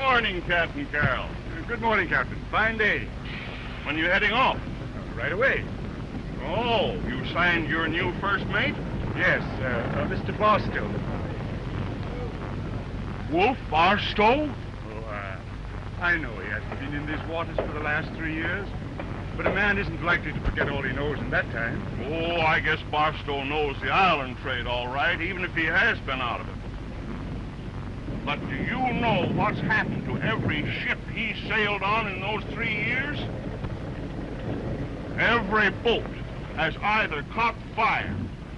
morning, Captain Carroll. Good morning, Captain. Fine day. When are you heading off? Right away. Oh, you signed your new first mate? Yes, Mr. Barstow. Wolf Barstow? Oh, I know he hasn't been in these waters for the last 3 years, but a man isn't likely to forget all he knows in that time. Oh, I guess Barstow knows the island trade all right, even if he has been out of it. But do you know what's happened to every ship he sailed on in those 3 years? Every boat has either caught fire,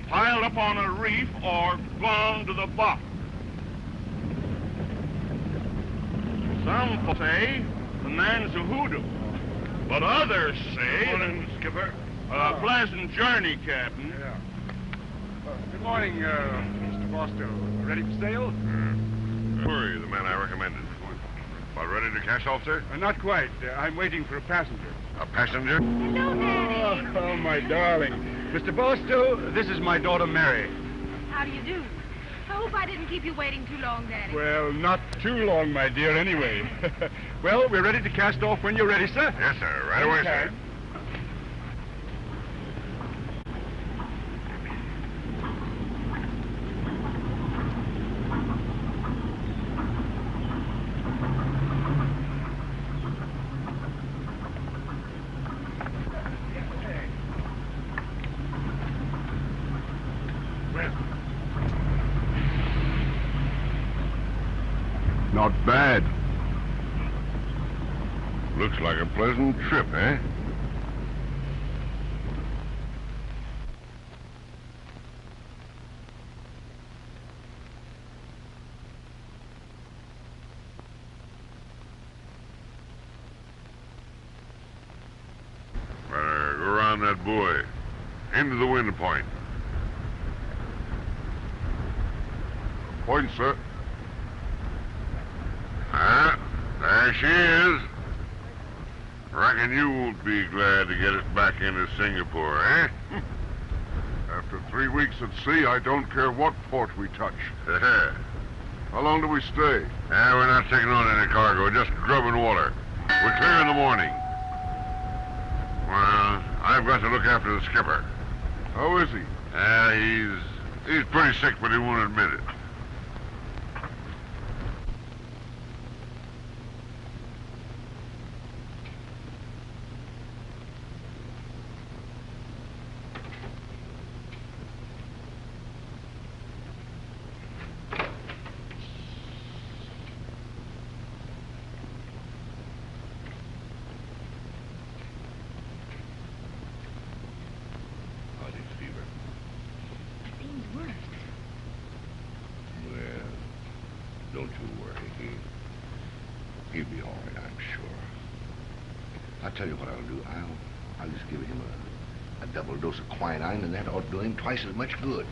piled up on a reef, or gone to the bottom. Some folks say the man's a hoodoo, but others say... Good morning, Skipper. A pleasant journey, Captain. Yeah. Good morning, Mr. Barstow. Ready for sail? Beery, the man I recommended. About ready to cast off, sir? Not quite. I'm waiting for a passenger. A passenger? Hello, Daddy. Oh, my darling. Mr. Barstow, this is my daughter, Mary. How do you do? I hope I didn't keep you waiting too long, Daddy. Well, not too long, my dear, anyway. Well, we're ready to cast off when you're ready, sir. Yes, sir. Right away, sir. Not bad. Looks like a pleasant trip, eh? Better go around that buoy. Into the wind point. Point, sir. There she is. Reckon you won't be glad to get it back into Singapore, eh? After 3 weeks at sea, I don't care what port we touch. How long do we stay? We're not taking on any cargo, just grubbing water. We're clear in the morning. Well, I've got to look after the skipper. How is he? He's pretty sick, but he won't admit it. He'll be all right, I'm sure. I'll tell you what I'll do. I'll just give him a double dose of quinine, and that ought to do him twice as much good.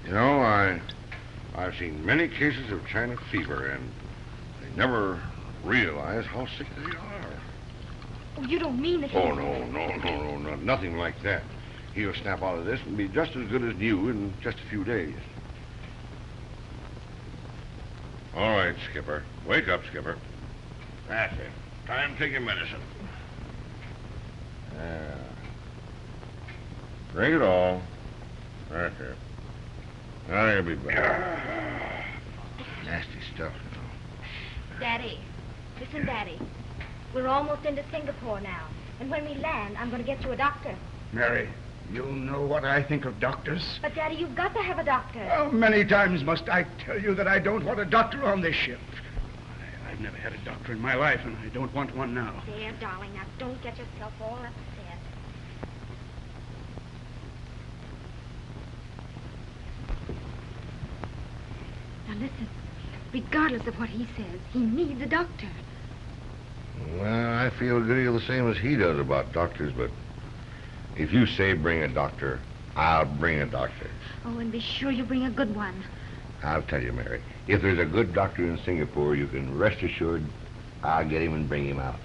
You know, I've seen many cases of China fever, and they never realize how sick they are. Oh, you don't mean that Oh, no, nothing like that. He'll snap out of this and be just as good as new in just a few days. All right, Skipper. Wake up, Skipper. That's it. Time to take your medicine. Yeah. Drink it all. That's it. Now you'll be better. Nasty stuff, you know. Daddy, listen, Daddy. We're almost into Singapore now. And when we land, I'm going to get you a doctor. Mary, you know what I think of doctors. But, Daddy, you've got to have a doctor. How many times must I tell you that I don't want a doctor on this ship? I've never had a doctor in my life, and I don't want one now. There, darling, now don't get yourself all upset. Now, listen. Regardless of what he says, he needs a doctor. Well, I feel a good deal the same as he does about doctors, but if you say bring a doctor, I'll bring a doctor. Oh, and be sure you bring a good one. I'll tell you, Mary, if there's a good doctor in Singapore, you can rest assured I'll get him and bring him out.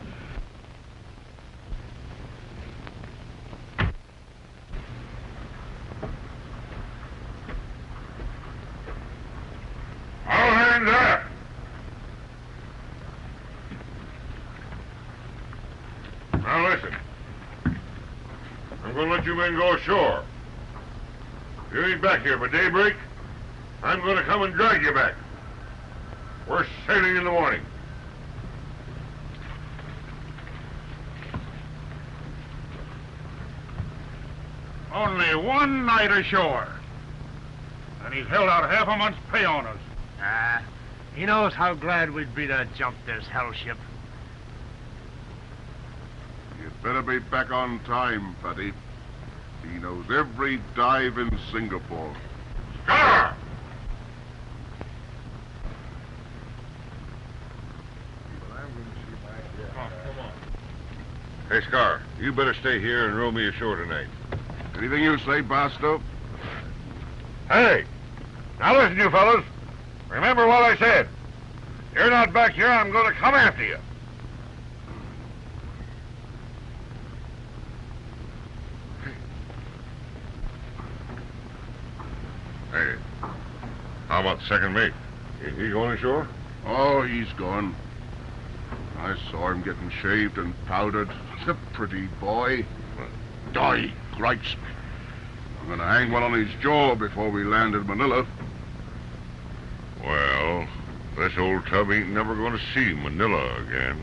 I'm going to let you men go ashore. If you ain't back here by daybreak, I'm going to come and drag you back. We're sailing in the morning. Only one night ashore. And he's held out half a month's pay on us. He knows how glad we'd be to jump this hell ship. You'd better be back on time, Fatty. He knows every dive in Singapore. Scar! Come on. Hey, Scar, you better stay here and row me ashore tonight. Anything you say, Barstow? Hey! Now listen, you fellas. Remember what I said. You're not back here, I'm going to come after you. Hey, how about the second mate? He going ashore? Oh, he's gone. I saw him getting shaved and powdered. The pretty boy. Die, gripes. I'm going to hang one on his jaw before we land in Manila. Well, this old tub ain't never going to see Manila again.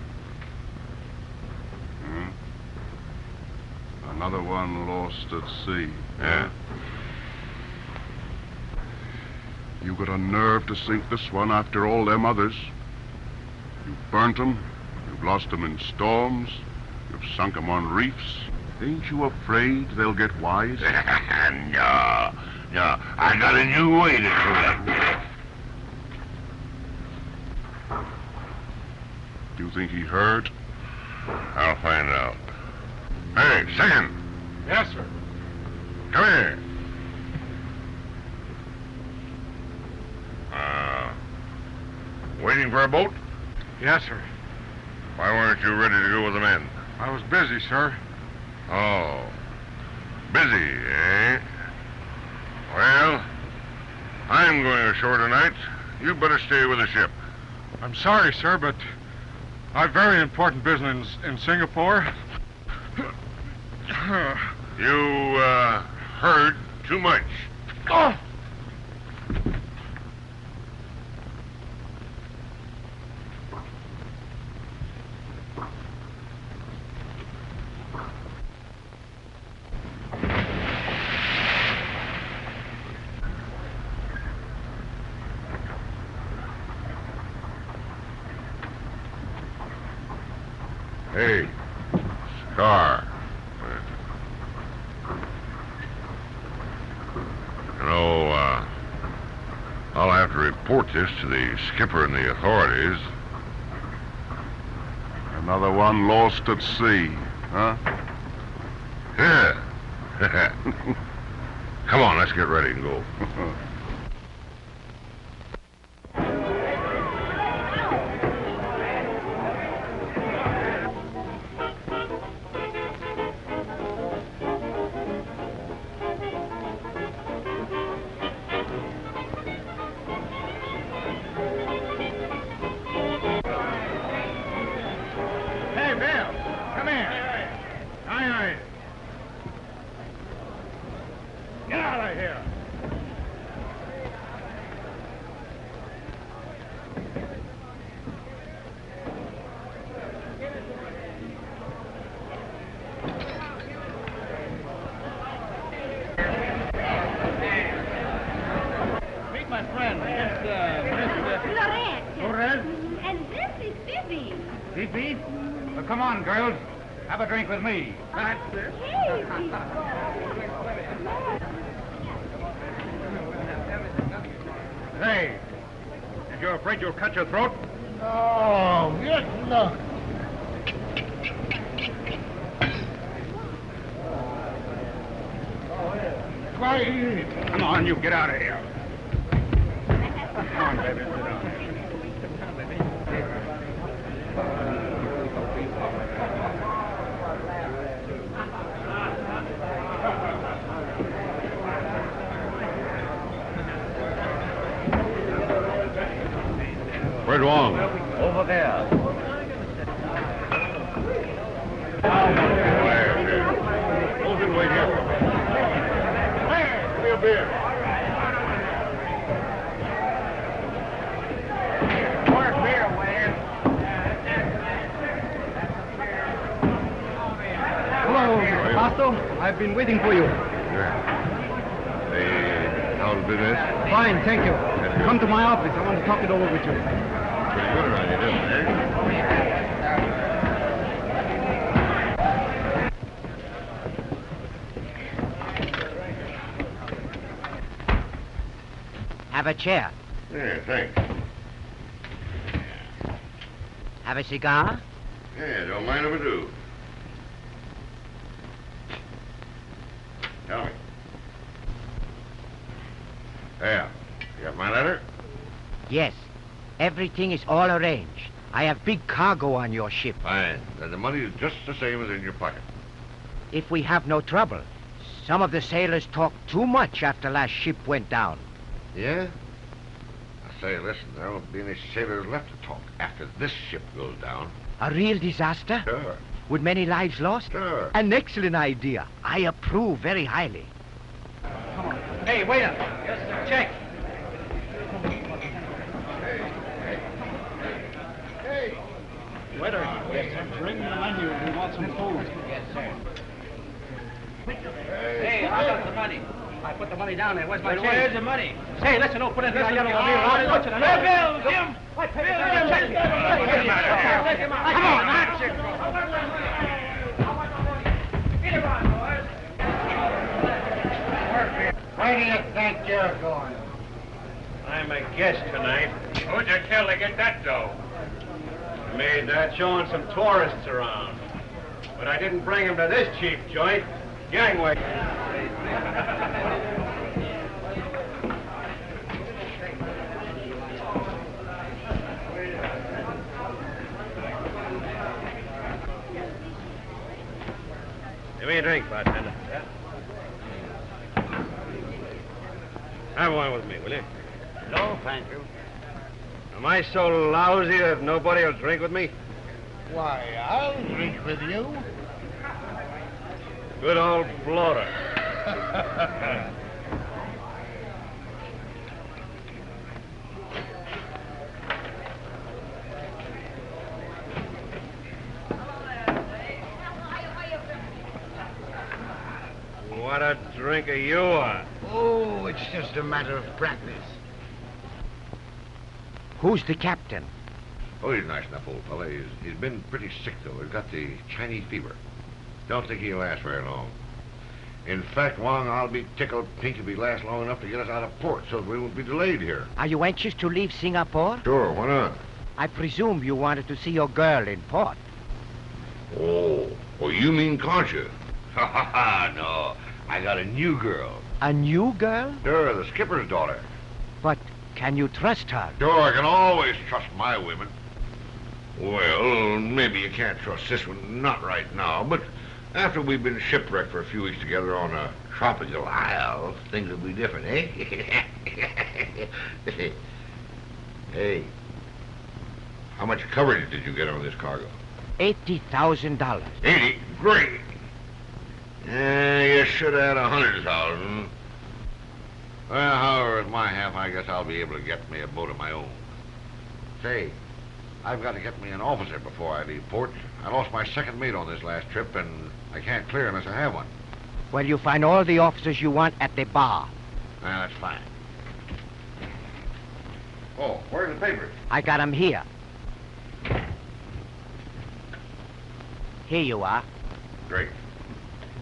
Another one lost at sea. Yeah. You got a nerve to sink this one after all them others. You've burnt them. You've lost them in storms. You've sunk them on reefs. Ain't you afraid they'll get wise? No. I got a new way to do that. You think he heard? I'll find out. Hey, second. Yes, sir. Come here. Waiting for a boat? Yes, sir. Why weren't you ready to go with the men? I was busy, sir. Oh. Busy, eh? Well, I'm going ashore tonight. You better stay with the ship. I'm sorry, sir, but I've very important business in Singapore. You, heard too much. Oh! Hey, Scar. I'll have to report this to the skipper and the authorities. Another one lost at sea, huh? Yeah. Come on, let's get ready and go. Come on, girls. Have a drink with me. Hey, if you're afraid you'll cut your throat? Oh, yes, no. Come on, you get out of here. Come on, baby, sit down. Where's Wong? Over there. Hold it, wait here. Barstow, I've been waiting for you. Yeah. Hey, how's business? Fine, thank you. Come to my office. I want to talk it over with you. Pretty good around you, doing it, Have a chair. Yeah, thanks. Have a cigar? Yeah, don't mind if I do. Tell me. Yeah, you got my letter? Yes. Everything is all arranged. I have big cargo on your ship. Fine. Then the money is just the same as in your pocket. If we have no trouble. Some of the sailors talked too much after last ship went down. Yeah? I say, listen, there won't be any sailors left to talk after this ship goes down. A real disaster? Sure. With many lives lost? Sure. An excellent idea. I approve very highly. Hey, waiter. Yes, sir. Check. Waiter. Yes, sir. Bring the menu. We want some food. Yes, sir. Hey, I got the money. I put the money down there. Where's my change? Where's the money? Hey, listen, don't put it in that yellow one here. I'll put it in there. Bill, Jim. What's the matter here? Come on, Where do you think you're going? I'm a guest tonight. Who'd you kill to get that dough? I made that showing some tourists around. But I didn't bring them to this cheap joint. Gangway. Give me a drink, bartender. Have one with me, will you? No, thank you. Am I so lousy that nobody will drink with me? Why, I'll drink with you. Good old bloater. What a drinker you are. Oh, it's just a matter of practice. Who's the captain? Oh, he's a nice enough old fella. He's been pretty sick, though. He's got the Chinese fever. Don't think he'll last very long. In fact, Wong, I'll be tickled pink if he lasts long enough to get us out of port so we won't be delayed here. Are you anxious to leave Singapore? Sure, why not? I presume you wanted to see your girl in port. Oh, you mean Concha? Ha ha ha, no. I got a new girl. A new girl? Sure, the skipper's daughter. But can you trust her? Sure, I can always trust my women. Well, maybe you can't trust this one, not right now, but after we've been shipwrecked for a few weeks together on a tropical isle, things will be different, eh? Hey, how much coverage did you get on this cargo? $80,000. 80? Great. You should have had 100,000. Well, however, at my half, I guess I'll be able to get me a boat of my own. Say, I've got to get me an officer before I leave port. I lost my second mate on this last trip, and I can't clear unless I have one. Well, you find all the officers you want at the bar. That's fine. Oh, where's the papers? I got 'em here. Here you are. Great.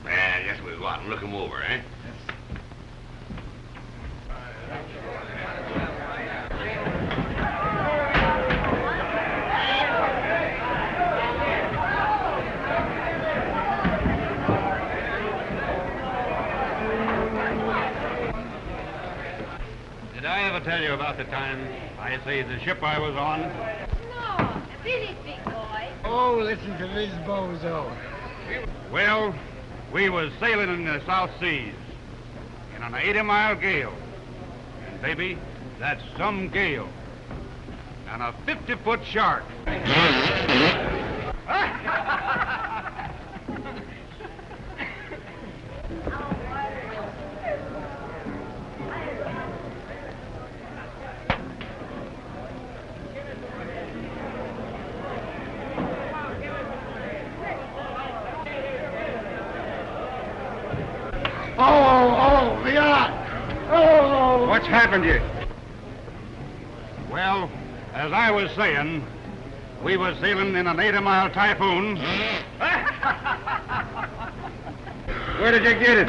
I guess we'll go out and look them over, eh? Did I ever tell you about the time I saved the ship I was on? No, really, big boy. Oh, listen to this bozo. Well, we was sailing in the South Seas in an 80-mile gale. And, baby, that's some gale. And a 50-foot shark. Oh, the yacht! Oh! What's happened to you? Well, as I was saying, we were sailing in an 80-mile typhoon. Where did you get it?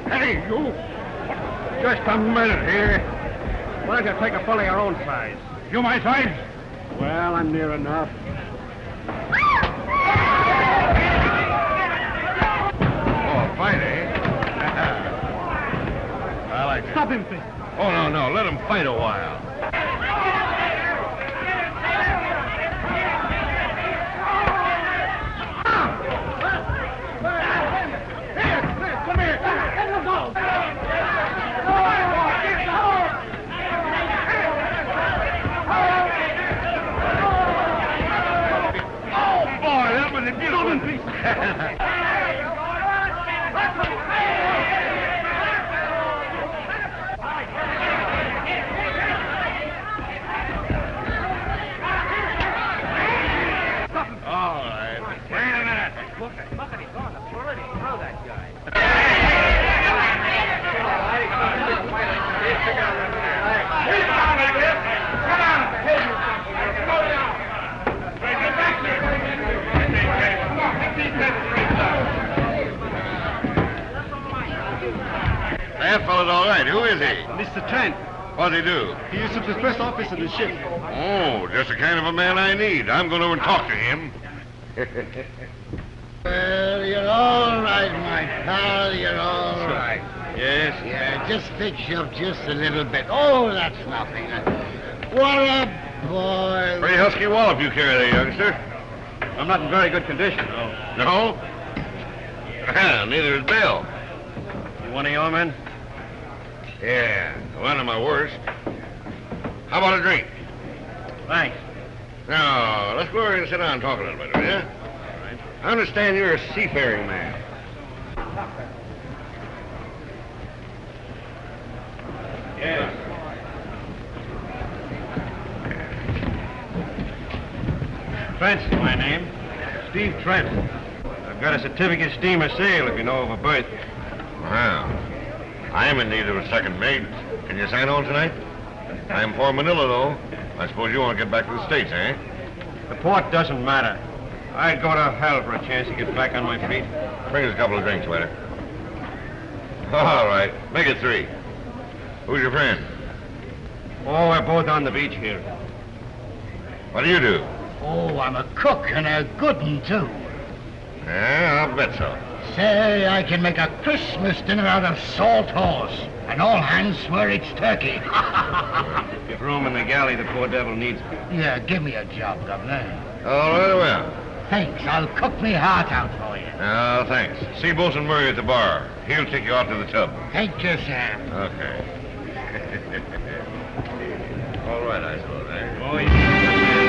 Hey, you! Just a minute here. Why don't you take a bully your own size? You my size? Well, I'm near enough. Oh, fight, eh? I like it. Stop him, please. Oh, no. Let him fight a while. Come here. Let him go. Boy, that was a good one. All right. Wait a minute. Look at he's on the floor. Throw that guy. That fellow's all right. Who is he? Mr. Trent. What'd he do? He used to be the first officer of the ship. Oh, just the kind of a man I need. I'm going over and talk to him. Well, you're all right, my pal. You're all right. Yes? Yeah, just fix you up just a little bit. Oh, that's nothing. What a boy. Pretty husky wallop you carry there, youngster. I'm not in very good condition, though. No? Neither is Bill. You one of your men? Yeah, one of my worst. How about a drink? Thanks. Now, let's go over and sit down and talk a little bit, will you? I understand you're a seafaring man. Yes. Trent's my name. Steve Trent. I've got a certificate steamer sail if you know of a berth. Well, I am in need of a second mate. Can you sign on tonight? I'm for Manila, though. I suppose you want to get back to the States, eh? The port doesn't matter. I'd go to hell for a chance to get back on my feet. Bring us a couple of drinks, waiter. All right, make it 3. Who's your friend? Oh, we're both on the beach here. What do you do? Oh, I'm a cook and a good one, too. Yeah, I'll bet so. Say, I can make a Christmas dinner out of salt horse, and all hands swear it's turkey. If room in the galley, the poor devil needs me. Yeah, give me a job, Governor. All right, well. Thanks, I'll cook me heart out for you. Oh, thanks. See Bosun Murray at the bar. He'll take you out to the tub. Thank you, sir. Okay. All right, I suppose, eh? Oh, yeah.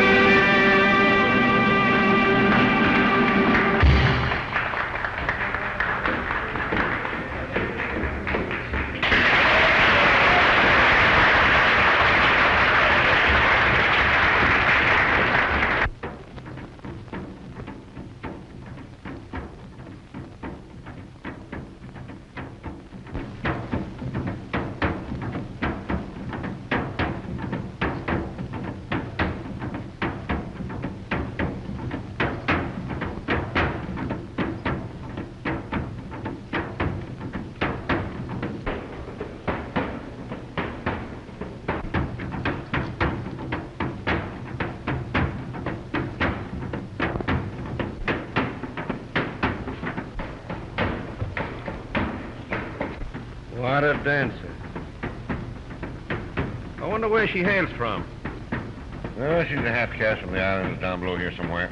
What a dancer. I wonder where she hails from. Well, she's a half caste from the islands down below here somewhere.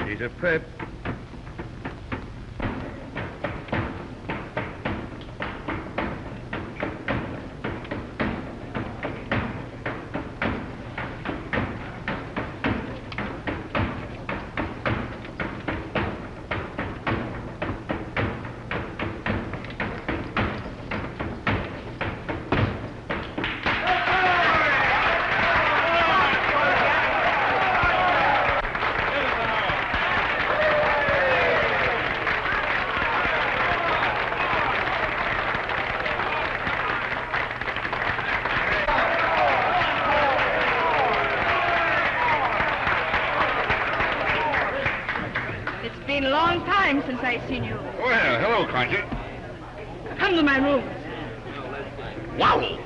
She's a pip. time since I've seen you. Well, hello, Concha. Come to my room. Wow!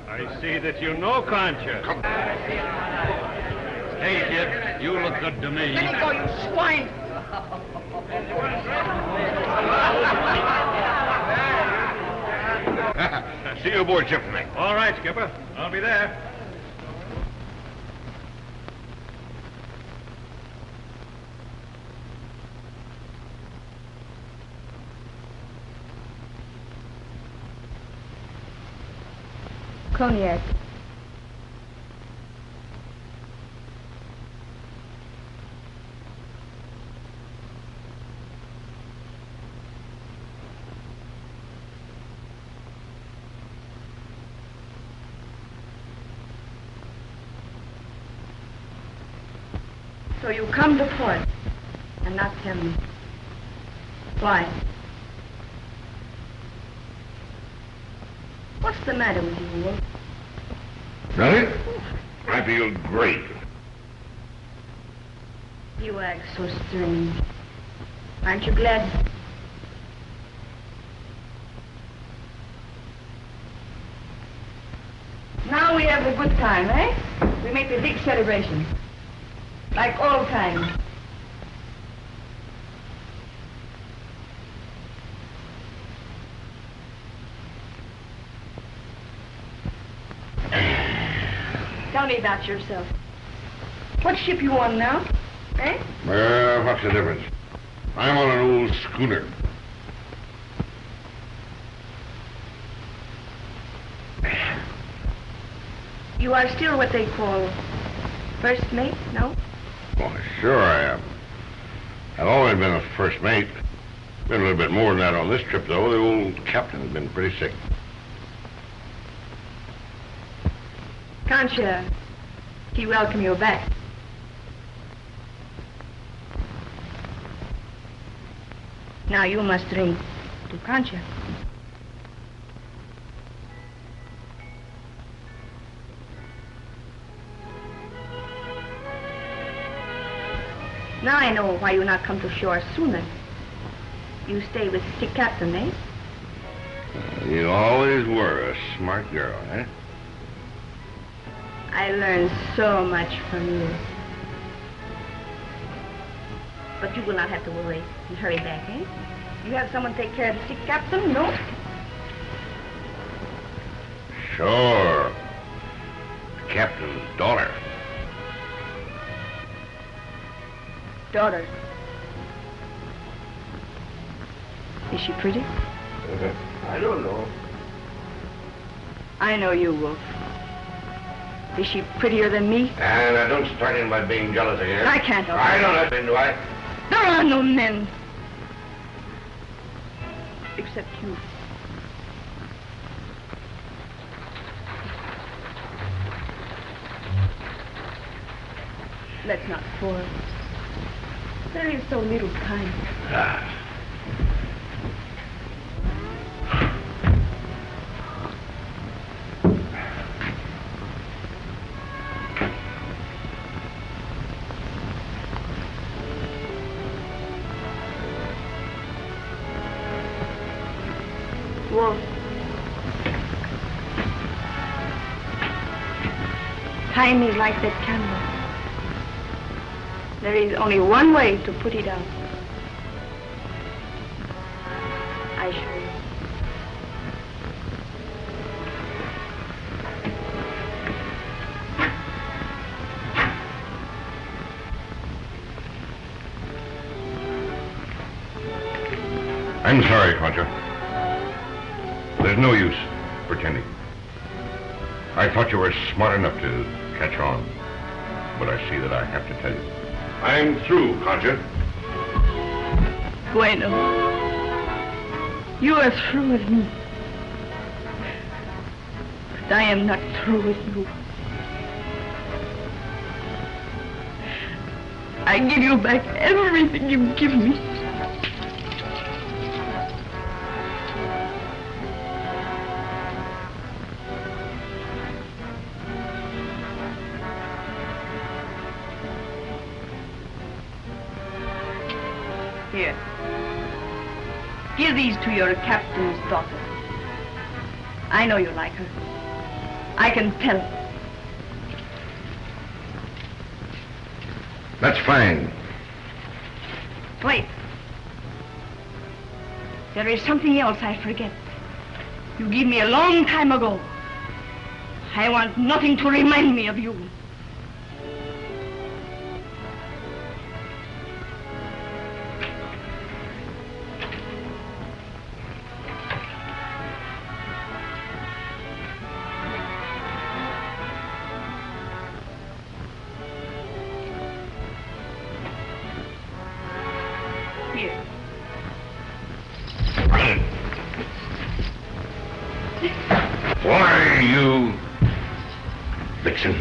I see that you know Concha. Hey, kid, you look good to me. Let me go, you swine. See you aboard ship tonight. All right, Skipper. I'll be there. Cognac. So you come to port and not tell me. Why? What's the matter with you, Wolf? Nothing? I feel great. You act so strange. Aren't you glad? Now we have a good time, eh? We make a big celebration. Like old times. Tell me about yourself. What ship you on now? Eh? Well, what's the difference? I'm on an old schooner. You are still what they call first mate, no? Well, sure I am. I've always been a first mate. Been a little bit more than that on this trip, though. The old captain's been pretty sick. Concha, he welcome you back. Now you must drink to Concha. Now I know why you not come to shore sooner. You stay with sick captain, eh? You always were a smart girl, eh? I learned so much from you. But you will not have to worry and hurry back, eh? You have someone take care of the sick captain, no? Sure. The captain's daughter. Daughter. Is she pretty? I don't know. I know you, Wolf. Is she prettier than me? And I don't start in by being jealous again. I can't help I it. don't have to, do I? There are no men. Except you. Let's not quarrel. There is so little time. Wolf. Time is like that candle. There is only one way to put it out. I show you. I'm sorry, Concha. There's no use pretending. I thought you were smart enough to catch on, but I see that I have to tell you. I'm through, Concha. Bueno. You are through with me. But I am not through with you. I give you back everything you give me. Here. Give these to your captain's daughter. I know you like her. I can tell. That's fine. Wait. There is something else I forget. You gave me a long time ago. I want nothing to remind me of you. Why, you vixen?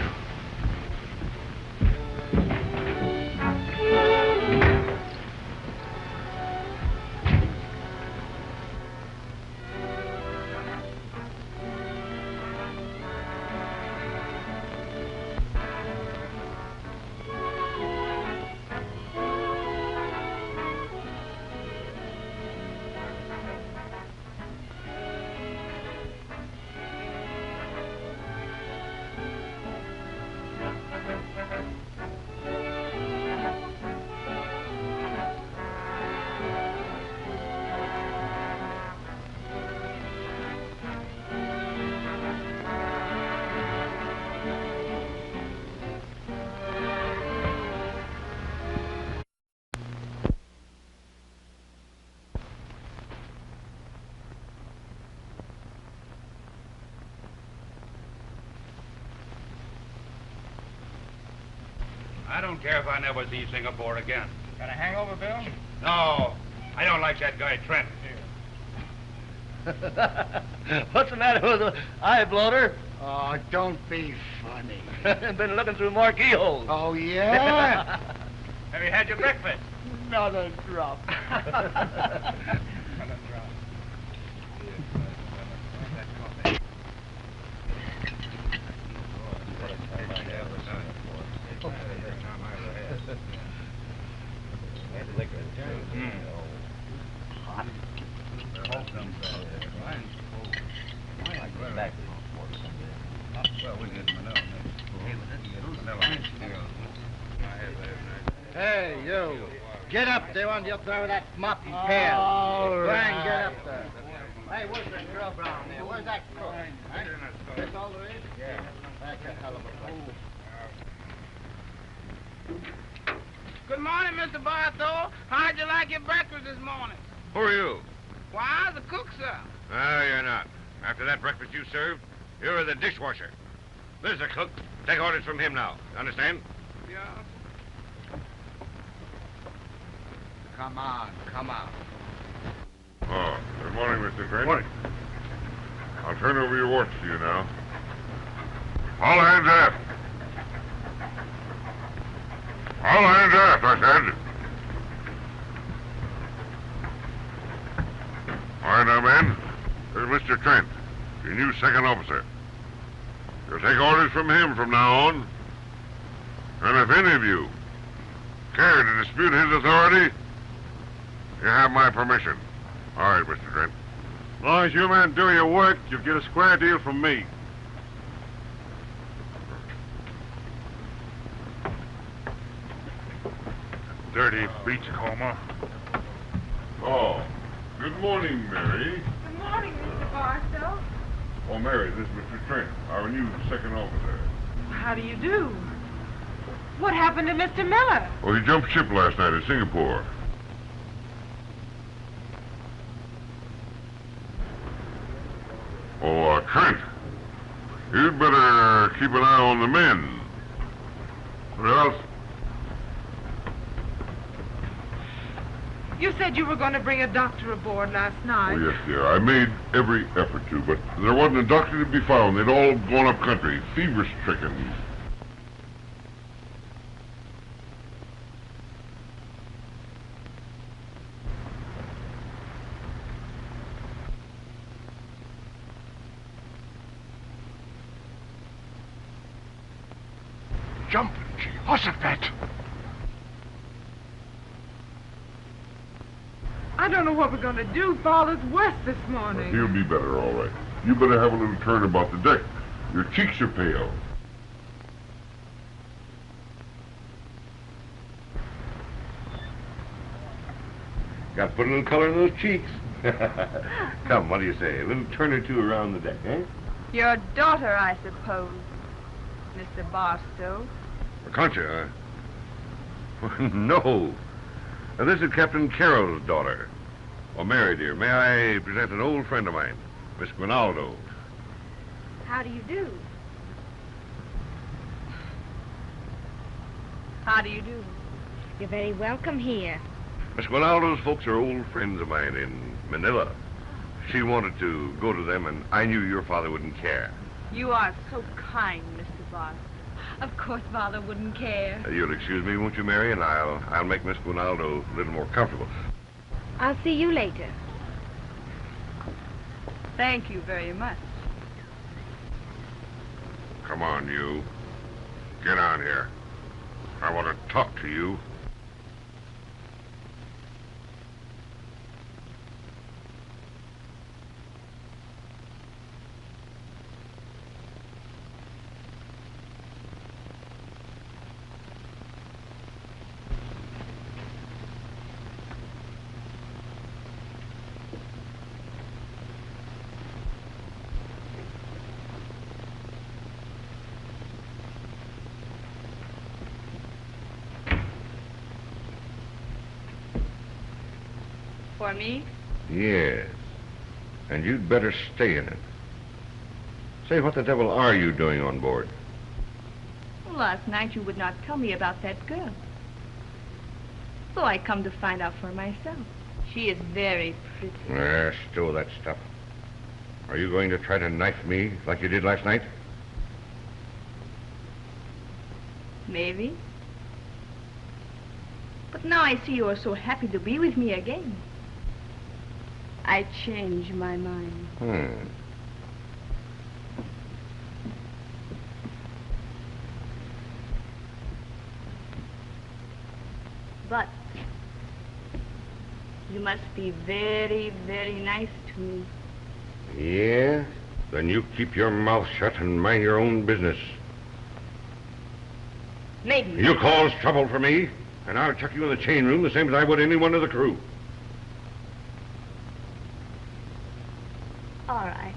I don't care if I never see Singapore again. Got a hangover, Bill? No, I don't like that guy, Trent. What's the matter with the eye bloater? Oh, don't be funny. Been looking through more keyholes. Oh, yeah? Have you had your breakfast? Not a drop. Hey, you. Get up there on the other side of that mop and pail. All right. Get up there. Hey, where's that girl brown there? Where's that cook? That's all there is? Yeah. That's a hell of a place. Good morning, Mr. Barstow. How'd you like your breakfast this morning? Who are you? Why, I'm the cook, sir. No, you're not. After that breakfast you served, you're the dishwasher. There's the cook. Take orders from him now. Understand? Yeah. Come on, come on. Oh, good morning, Mr. Trent. Morning. I'll turn over your watch to you now. All hands aft. All hands aft, I said. All right, now, men. Here's Mr. Trent, your new second officer. You'll take orders from him from now on. And if any of you care to dispute his authority, you have my permission. All right, Mr. Trent. As long as you men do your work, you'll get a square deal from me. Dirty beachcomber. Oh, good morning, Mary. Good morning, Mr. Barstow. Oh, Mary, this is Mr. Trent, our new second officer. How do you do? What happened to Mr. Miller? Well, he jumped ship last night in Singapore. Oh, Trent, you'd better keep an eye on the men. Or else... You said you were going to bring a doctor aboard last night. Oh, yes, dear. I made every effort to, but there wasn't a doctor to be found. They'd all gone up country, fever-stricken. Jumping, Jehoshaphat. don't know what we're going to do. Father's worse this morning. He'll be better, all right. You better have a little turn about the deck. Your cheeks are pale. Got to put a little color in those cheeks. Come, what do you say? A little turn or two around the deck, eh? Your daughter, I suppose, Mr. Barstow. Concha, no. Now, this is Captain Carroll's daughter. Oh, Mary, dear, may I present an old friend of mine, Miss Guinaldo. How do you do? How do you do? You're very welcome here. Miss Guinaldo's folks are old friends of mine in Manila. She wanted to go to them, and I knew your father wouldn't care. You are so kind, Mr. Barstow. Of course Father wouldn't care. You'll excuse me, won't you, Mary? And I'll make Miss Guinaldo a little more comfortable. I'll see you later. Thank you very much. Come on, you. Get on here. I want to talk to you. For me? Yes. And you'd better stay in it. Say, what the devil are you doing on board? Well, last night you would not tell me about that girl. So I come to find out for myself. She is very pretty. Stow that stuff. Are you going to try to knife me like you did last night? Maybe. But now I see you are so happy to be with me again. I change my mind. But you must be very, very nice to me. Yeah? Then you keep your mouth shut and mind your own business. Maybe. You cause trouble for me, and I'll chuck you in the chain room the same as I would any one of the crew. All right.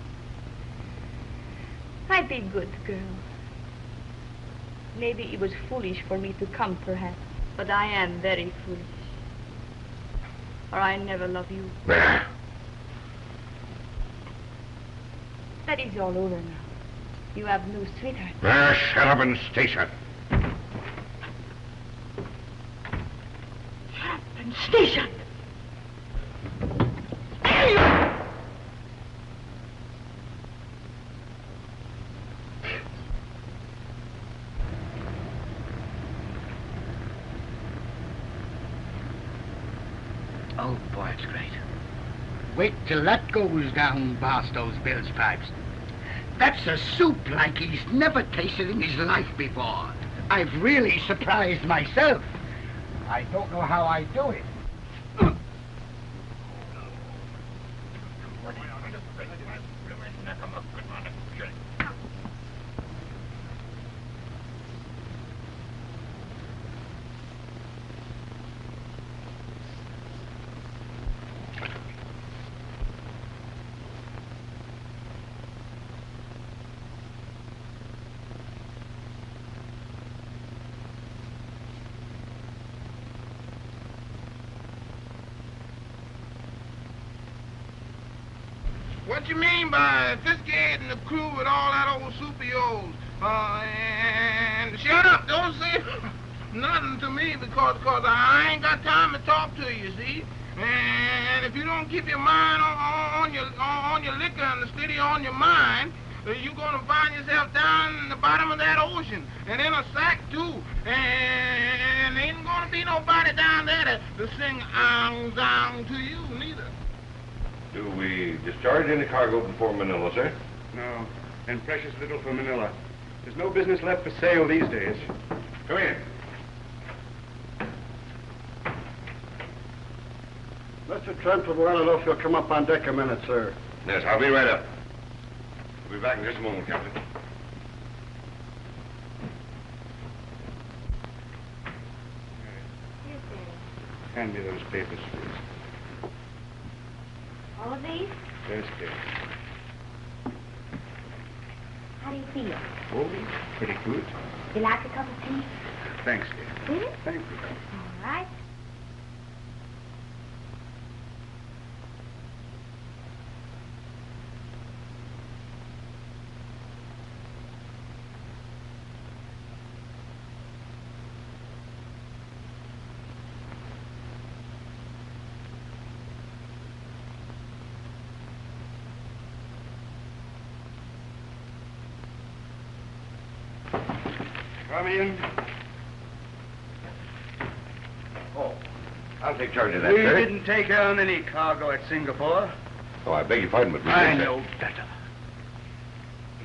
I'd be a good girl. Maybe it was foolish for me to come, perhaps. But I am very foolish. Or I never love you. Bah. That is all over now. You have no sweetheart. Shut up and stay shut. Shut up and stay shut. Oh, boy, it's great. Wait till that goes down Barstow's Bill's pipes. That's a soup like he's never tasted in his life before. I've really surprised myself. I don't know how I do it. What you mean by fiscating the crew with all that old soup of yours? And shut up, don't say nothing to me because I ain't got time to talk to you, see? And if you don't keep your mind on your liquor and steady on your mind, you're gonna find yourself down in the bottom of that ocean and in a sack too. And ain't gonna be nobody down there to sing down to you neither. Do we discharge any cargo before Manila, sir? No, and precious little for Manila. There's no business left for sale these days. Come in. Must Mr. Trent would want to know if you'll come up on deck a minute, sir. Yes, I'll be right up. We'll be back in just a moment, Captain. Hand me those papers, please. All of these? Yes, dear. How do you feel? Oh, pretty good. You like a cup of tea? Thanks, dear. Did it? Thank you. All right. Come in. Oh, I'll take charge of that, We sir. didn't take on any cargo at Singapore. Oh, I beg your pardon, but we I did, sir. know better.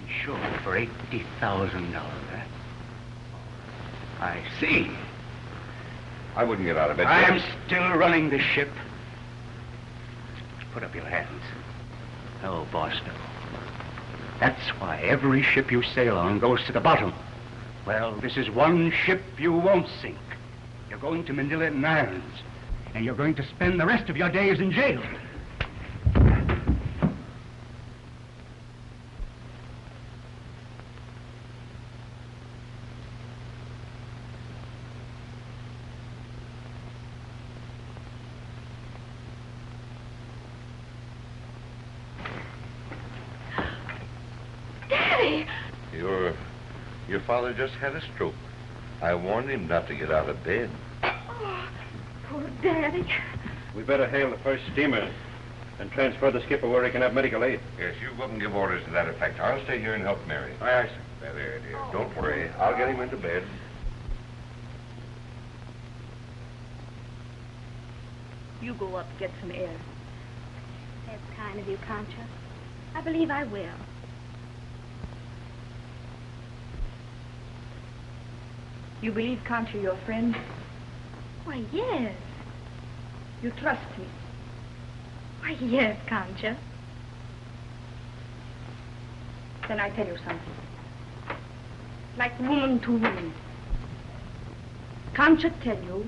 Insured for $80,000, eh? I see. I wouldn't get out of bed, I sir. am still running the ship. Put up your hands. Oh, Barstow. That's why every ship you sail on goes to the bottom. Well, this is one ship you won't sink. You're going to Manila in irons, and you're going to spend the rest of your days in jail. Daddy! Your father just had a stroke. I warned him not to get out of bed. Oh, poor Daddy. We better hail the first steamer and transfer the skipper where he can have medical aid. Yes, you go up and give orders to that effect. I'll stay here and help Mary. Aye, aye, sir. There, dear. Don't worry. I'll get him into bed. You go up, get some air. That's kind of you, Concha. I believe I will. You believe Concha your friend? Why, yes. You trust me? Why, yes, Concha. Then I tell you something. Like woman to woman. Concha tell you,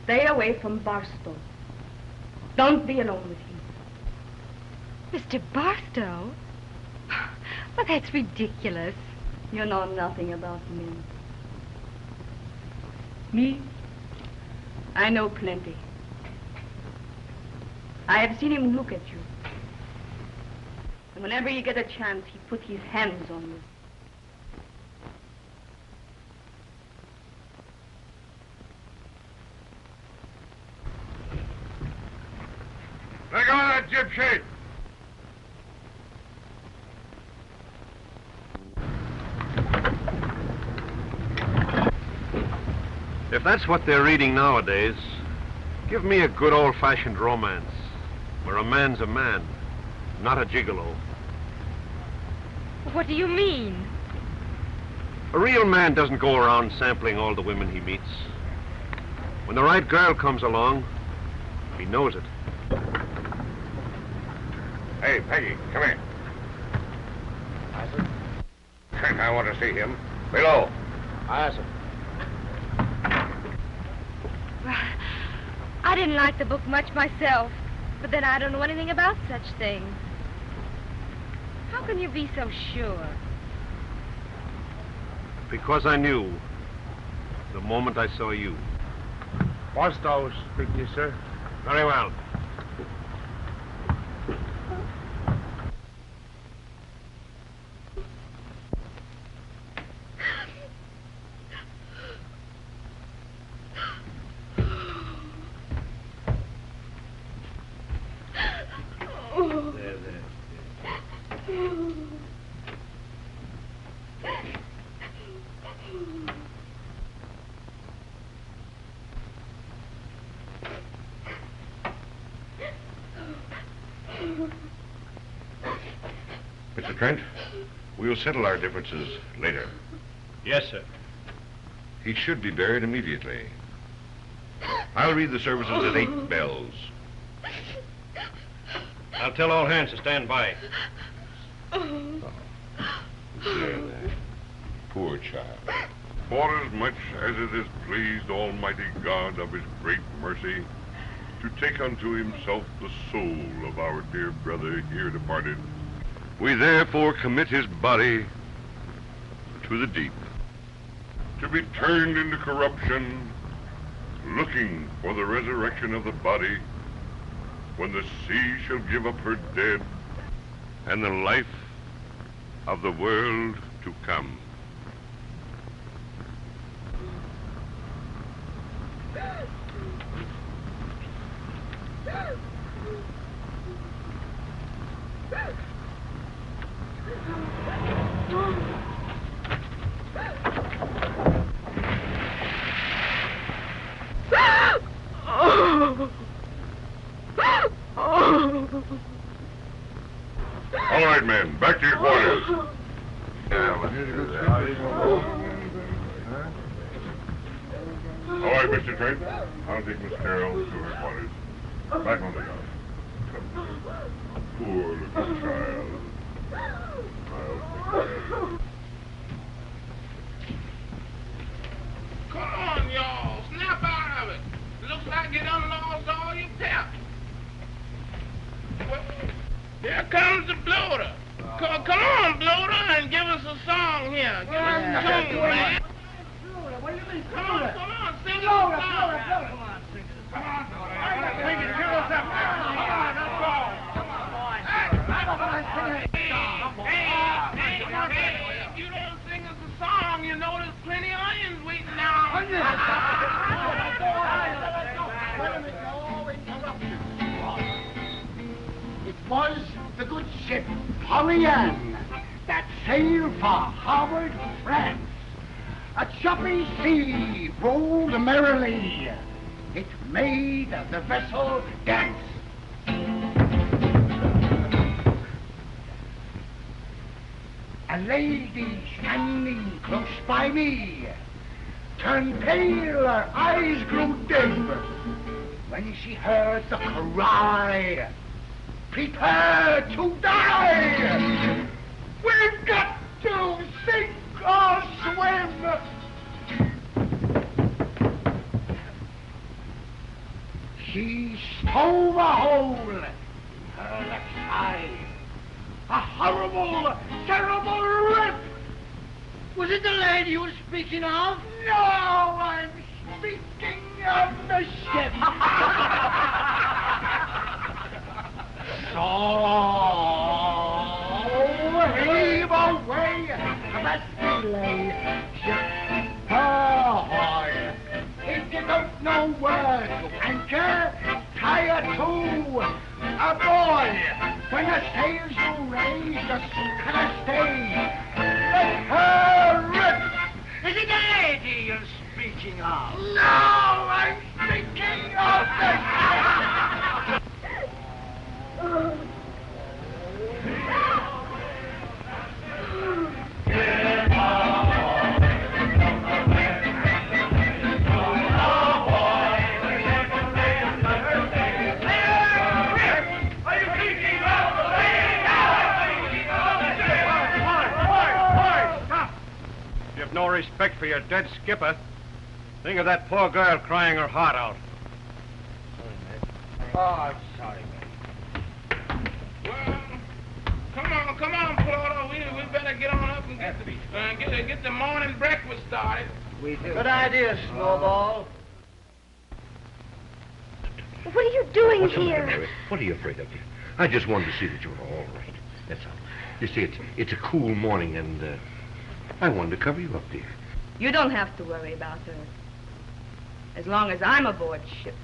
stay away from Barstow. Don't be alone with him. Mr. Barstow? Well, that's ridiculous. You know nothing about men. Me? I know plenty. I have seen him look at you. And whenever you get a chance, he put his hands on you. Let go of that jib sheet. If that's what they're reading nowadays, give me a good old-fashioned romance, where a man's a man, not a gigolo. What do you mean? A real man doesn't go around sampling all the women he meets. When the right girl comes along, he knows it. Hey, Peggy, come here. Aye, sir. Trent, I want to see him. Below. Aye, sir. Well, I didn't like the book much myself, but then I don't know anything about such things. How can you be so sure? Because I knew the moment I saw you. Barstow speak to you, sir. Very well. Mr. Trent, we'll settle our differences later. Yes, sir. He should be buried immediately. I'll read the services at 8 bells. I'll tell all hands to stand by. There. Poor child. Forasmuch as it has pleased Almighty God of his great mercy to take unto himself the soul of our dear brother here departed, We therefore commit his body to the deep. to be turned into corruption, looking for the resurrection of the body, when the sea shall give up her dead, And the life of the world to come. All right, men, back to your quarters. All right, Mr. Trent. I'll take Miss Carroll to her quarters. Back on the yacht. Come. Poor little child. Come on, y'all. Snap out of it. Looks like you done lost all your pep. Well, here comes the bloater. Come on, bloater, and give us a song here. Give us a tune, man. What do you mean? Come on, sing us a Bloater, song. bloater, bloater. Come on, sing us. Come on, bloater. Sing it, give us that. Come on, let's go. Come on, boys. Hey, if you don't sing us a song, you know there's plenty of onions waiting down. Onions? Wait a minute, no interruption. It was the good ship Pollyann that sailed for Harvard, France. A choppy sea rolled merrily. It made the vessel dance. A lady standing close by me turned pale, her eyes grew dim when she heard the cry, "Prepare to die! We've got to sink or swim!" She stove a hole in her left side. A horrible, terrible rip! Was it the lady you were speaking of? No, I'm speaking of the ship. So heave away that delay, ship ahoy. If you don't know where to anchor, tie her to a buoy. When the sails you raise, just can I stay? Let her rip. Is it the lady you're speaking of? No, I'm speaking of the... No respect for your dead skipper. Think of that poor girl crying her heart out. Oh, sorry, man. Well, come on, Porter. We better get on up and get the morning breakfast started. We do. Good idea, Snowball. What are you doing What's the matter, here? Mary? What are you afraid of? I just wanted to see that you were all right. That's all. You see, it's a cool morning, and I wanted to cover you up, dear. You don't have to worry about her. As long as I'm aboard ship.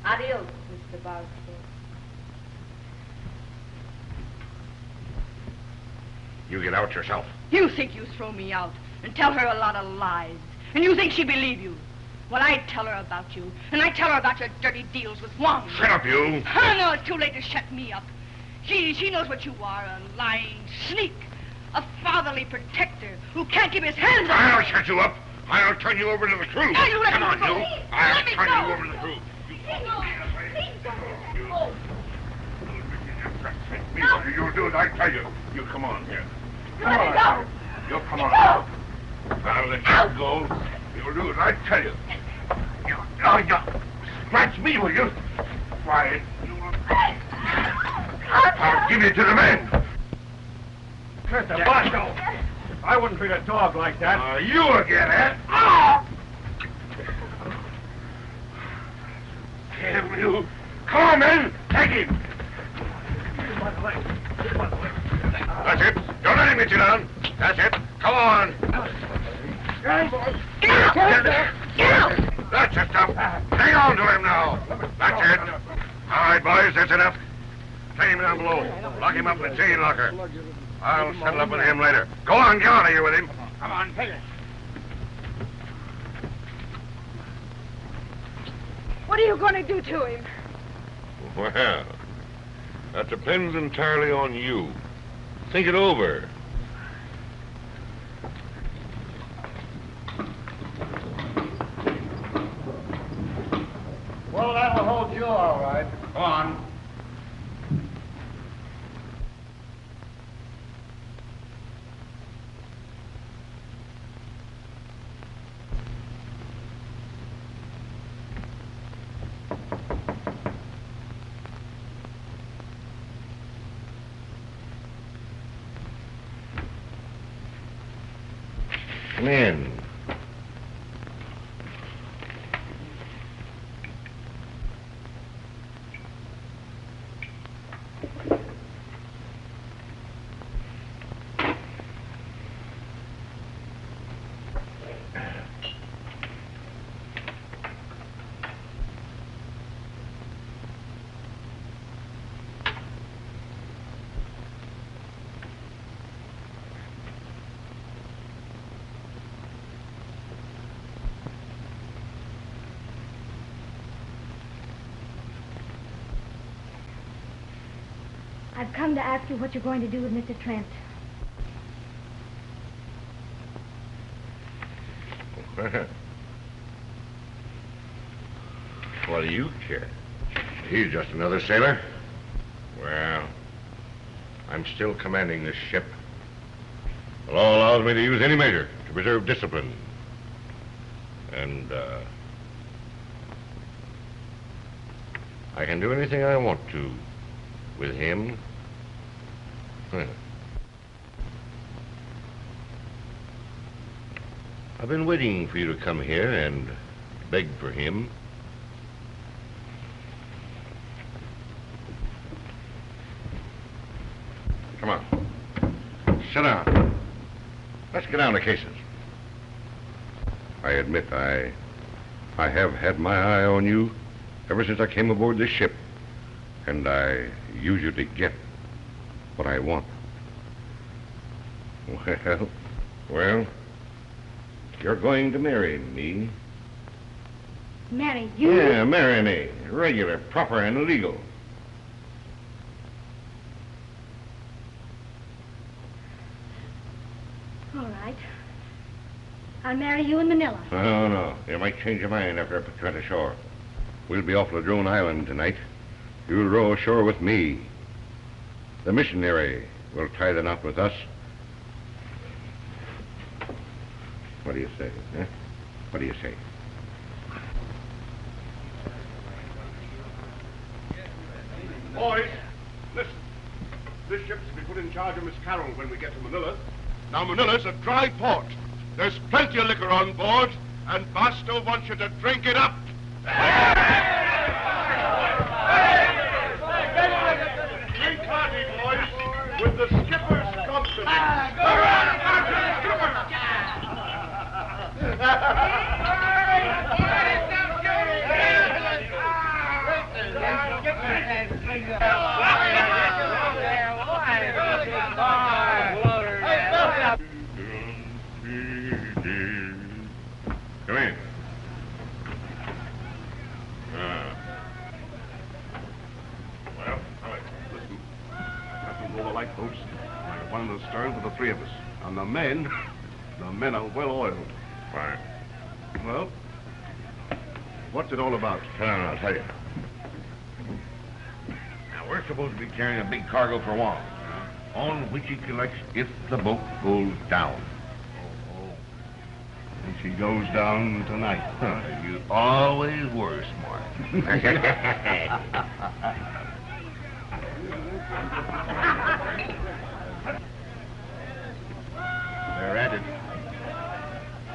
Adios, Mr. Barstow. You get out yourself. You think you throw me out and tell her a lot of lies. And you think she'd believe you. Well, I tell her about you, and I tell her about your dirty deals with Wong. Shut up, you! Oh, no, it's too late to shut me up. She knows what you are, a lying sneak, A fatherly protector who can't keep his hands on I'll shut you up. I'll turn you over to the crew. Now you let Come me on, go. you. I'll Let me turn go. you over to the crew. What you'll do as I tell you. You come on here. Let me go. You come on. I'll let you go. You'll do as I tell you. You scratch me, will you? Why, I'll give you to the men. Mr. Barstow, I wouldn't treat a dog like that. You again, eh? Damn you. Come on, men. Take him. That's it. Don't let him get you down. That's it. Come on. Get out. That's the stuff. Hang on to him now. That's it. All right, boys, that's enough. Take him down below. Lock him up in the chain locker. I'll settle up with him later. Go on, get out of here with him. Come on, take it. What are you going to do to him? Well, that depends entirely on you. Think it over. Well, that'll hold you all right. Go on. Come in. I've come to ask you what you're going to do with Mr. Trent. What do you care? He's just another sailor. Well, I'm still commanding this ship. The law allows me to use any measure to preserve discipline. And, I can do anything I want to with him. I've been waiting for you to come here and beg for him. Come on. Sit down. Let's get down to cases. I admit I have had my eye on you ever since I came aboard this ship. And I usually get what I want. Well, you're going to marry me. Marry you? Yeah, marry me. Regular, proper, and legal. All right. I'll marry you in Manila. Oh, no. You might change your mind after I put Trent ashore. We'll be off Ladrone Island tonight. You'll row ashore with me. The missionary will tie the knot with us. What do you say, eh? What do you say? Boys, listen. This ship's to be put in charge of Miss Carroll when we get to Manila. Now, Manila's a dry port. There's plenty of liquor on board, and Barstow wants you to drink it up. Drink hearty, boys, with the skipper's compliments. Come in. Well, all right, listen. I got to roll the lifeboats. I'm one in the stern for the three of us. And the men are well oiled. Fine. Well, what's it all about? Sit down, I'll tell you. Now, we're supposed to be carrying a big cargo for Wong, on which he collects if the boat goes down. And she goes down tonight. You always were smart. They're at it.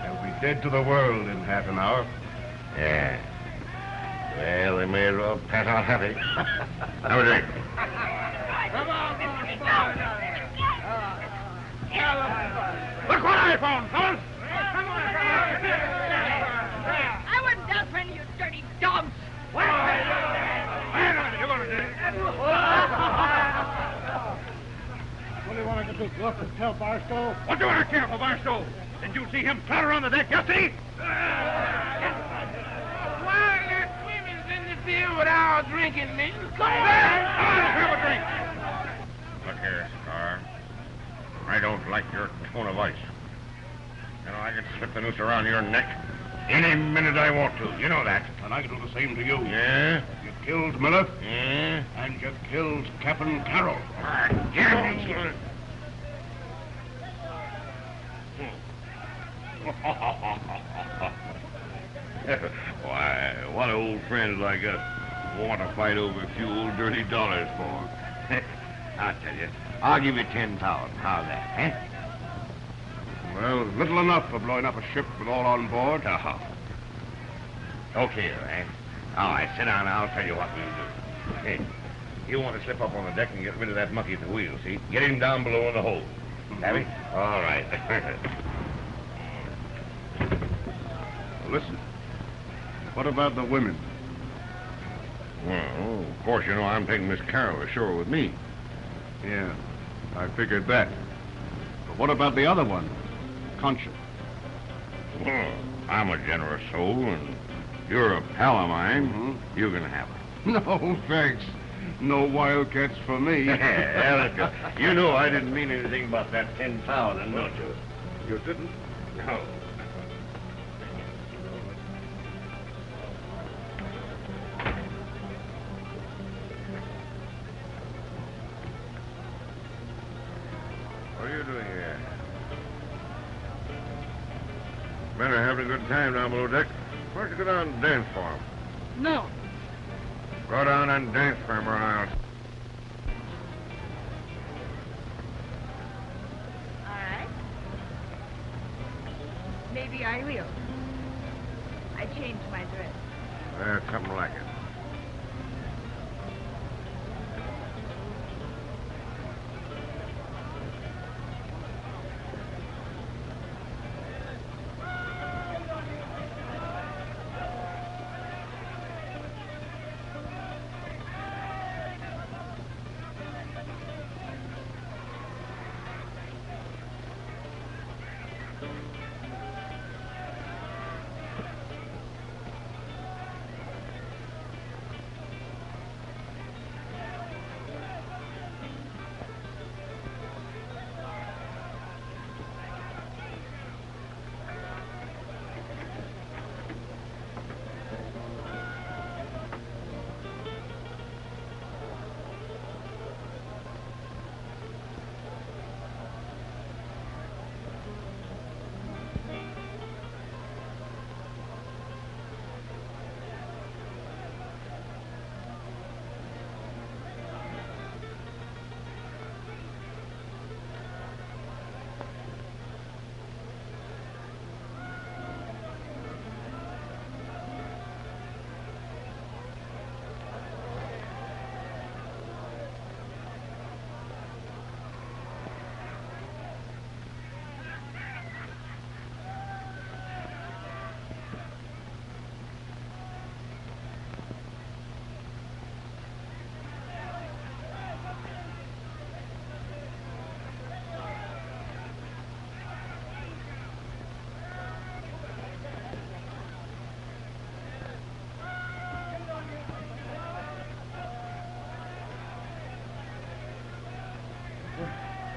They'll be dead to the world in half an hour. Yeah. Well, they may as well pass out happy. Have a drink. Come on, Look what I found, fellas! I wouldn't doubt for any of you dirty dogs. What are you going to do? What do you want to do? Go up and tell Barstow? What do I care for Barstow? Did you see him clatter on the deck yesterday? Why let women's interfere with our drinking men? Come on! Have a drink. Look here, Scar. I don't like your tone of voice. You know, I can slip the noose around your neck any minute I want to. You know that. And I can do the same to you. Yeah? You killed Miller. Yeah? And you killed Captain Carroll. Why, what old friends like us want to fight over a few old dirty dollars for? I'll tell you, I'll give you 10,000. How's that, eh? Well, little enough for blowing up a ship with all on board. Oh. Okay, eh? All right, sit down. I'll tell you what we'll do. Hey, you want to slip up on the deck and get rid of that monkey at the wheel, see? Get him down below in the hold. Have he? All right. Listen, what about the women? Well, of course, you know I'm taking Miss Carroll ashore with me. Yeah, I figured that. But what about the other one, Concha? Well, I'm a generous soul, and you're a pal of mine. Mm-hmm. You can have her. No, thanks. No wildcats for me. Yeah, you know I didn't mean anything about that 10,000, don't you? You didn't? No. What are you doing here? Men are having a good time down below deck. Why don't you go down and dance for them? No. Go down and dance for him, or I'll... All right. Maybe I will. I changed my dress. Something like it.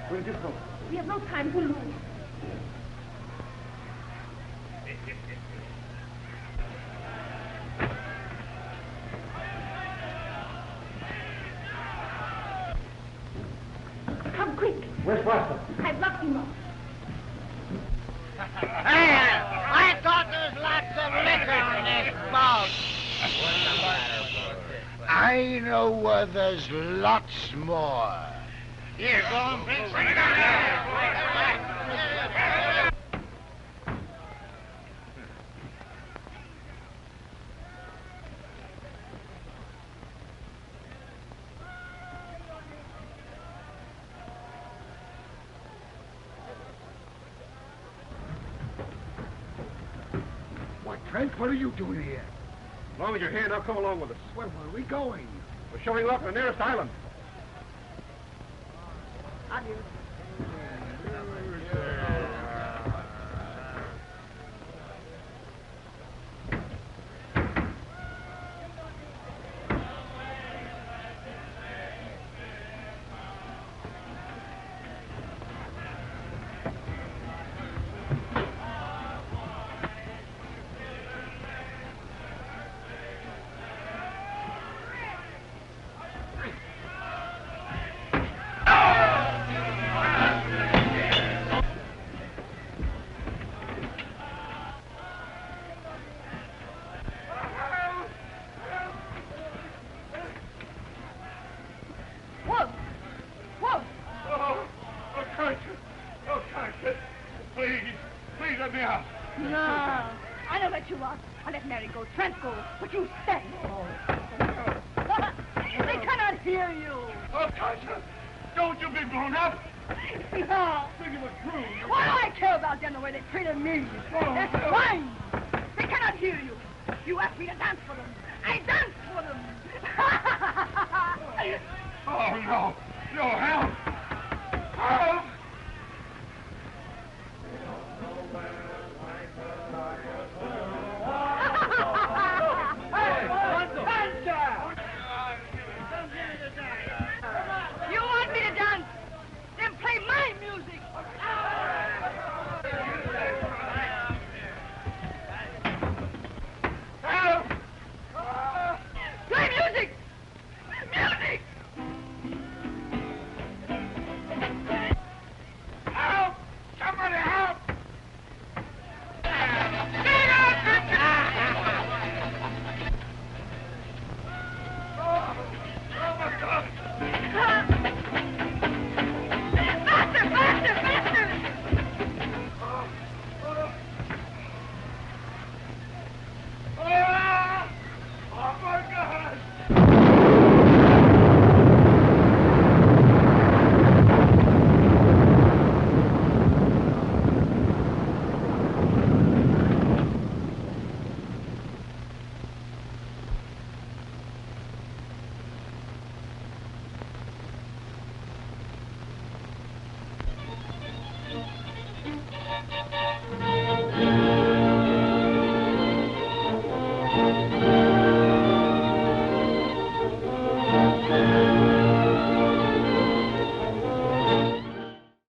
Where'd you go? We have no time to lose. Come quick. Where's Barstow? I've locked him up. Hey, I thought there was lots of liquor in this boat. I know there's lots more. Here, go on, Prince. Why, Trent, what are you doing here? As long as you're here, now come along with us. Where are we going? We're showing off the nearest island. Trent go, but you stay. They cannot hear you. Oh, Concha, don't you be blown up. No. Think it was true. What do I care about them the way they treated me? They're swine. They cannot hear you. You asked me to dance for them. I danced for them. Oh, no. No, help.